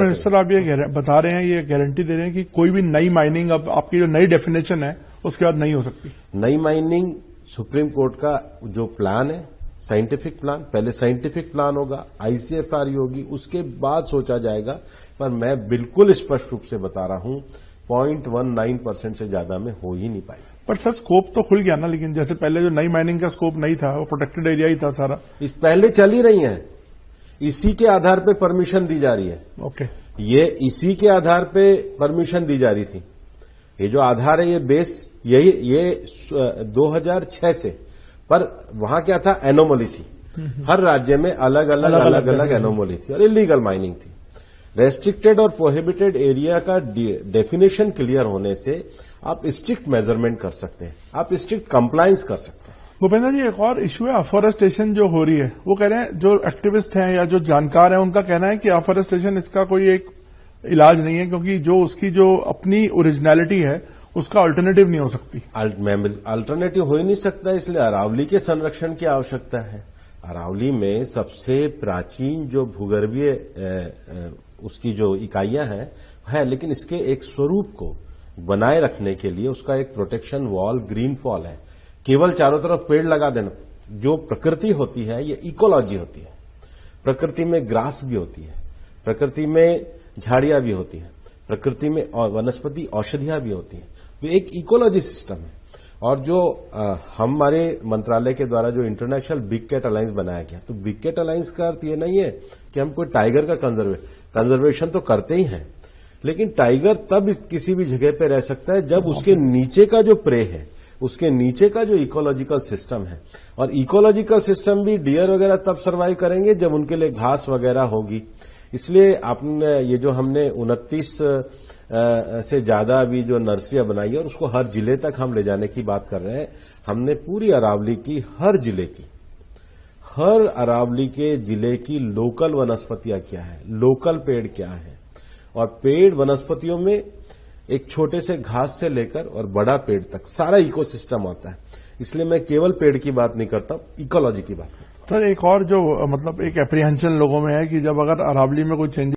Minister आप ये बता रहे हैं, ये गारंटी दे रहे हैं कि कोई भी नई माइनिंग, अब आपकी जो नई डेफिनेशन है उसके बाद नहीं हो सकती। नई माइनिंग सुप्रीम कोर्ट का जो प्लान है, साइंटिफिक प्लान, पहले साइंटिफिक प्लान होगा, आईसीएफआर होगी, उसके बाद सोचा जाएगा। पर मैं बिल्कुल स्पष्ट रूप से बता रहा हूं 0.19% से ज्यादा में हो ही नहीं पाएगा। पर सर स्कोप तो खुल गया ना, लेकिन जैसे पहले जो नई माइनिंग का स्कोप नहीं था, वो प्रोटेक्टेड एरिया ही था सारा। इस पहले चल ही रही है, इसी के आधार पे परमिशन दी जा रही है। ओके, ये इसी के आधार पे परमिशन दी जा रही थी। ये जो आधार है, ये बेस यही, ये 2006 से, पर वहां क्या था, एनोमली थी। हर राज्य में अलग अलग एनोमली थी और इलीगल माइनिंग थी। रेस्ट्रिक्टेड और प्रोहिबिटेड एरिया का डेफिनेशन क्लियर होने से आप स्ट्रिक्ट मेजरमेंट कर सकते हैं, आप स्ट्रिक्ट कंप्लायंस कर सकते हैं। भूपेंद्र जी, एक और इश्यू है अफॉरेस्टेशन जो हो रही है। वो कह रहे हैं, जो एक्टिविस्ट हैं या जो जानकार हैं, उनका कहना है कि अफॉरेस्टेशन इसका कोई एक इलाज नहीं है, क्योंकि जो उसकी जो अपनी ओरिजिनलिटी है उसका अल्टरनेटिव नहीं हो सकती। अल्टरनेटिव हो ही नहीं सकता, इसलिए अरावली के संरक्षण की आवश्यकता है। अरावली में सबसे प्राचीन जो भूगर्भीय उसकी जो इकाइयां हैं है, लेकिन इसके एक स्वरूप को बनाए रखने के लिए उसका एक प्रोटेक्शन वॉल ग्रीन फॉल है। केवल चारों तरफ पेड़ लगा देना, जो प्रकृति होती है ये इकोलॉजी होती है। प्रकृति में ग्रास भी होती है, प्रकृति में झाड़ियां भी होती हैं, प्रकृति में वनस्पति औषधियां भी होती हैं। तो एक इकोलॉजी सिस्टम है। और जो हमारे मंत्रालय के द्वारा जो इंटरनेशनल बिग कैट अलायंस बनाया गया, तो बिग कैट अलायंस का अर्थ ये नहीं है कि हम कोई टाइगर का कंजर्वेशन तो करते ही हैं, लेकिन टाइगर तब किसी भी जगह पे रह सकता है जब उसके नीचे का जो प्रे है, उसके नीचे का जो इकोलॉजिकल सिस्टम है, और इकोलॉजिकल सिस्टम भी डियर वगैरह तब सर्वाइव करेंगे जब उनके लिए घास वगैरह होगी। इसलिए आपने ये जो हमने 29 से ज्यादा अभी जो नर्सरियां बनाई है और उसको हर जिले तक हम ले जाने की बात कर रहे हैं। हमने पूरी अरावली की हर जिले की, हर अरावली के जिले की लोकल वनस्पतियां क्या है, लोकल पेड़ क्या है, और पेड़ वनस्पतियों में एक छोटे से घास से लेकर और बड़ा पेड़ तक सारा इकोसिस्टम आता है। इसलिए मैं केवल पेड़ की बात नहीं करता, इकोलॉजी की बात करता हूं। सर, एक और जो मतलब एक एप्रीहेंशन लोगों में है कि जब अगर अरावली में कोई चेंज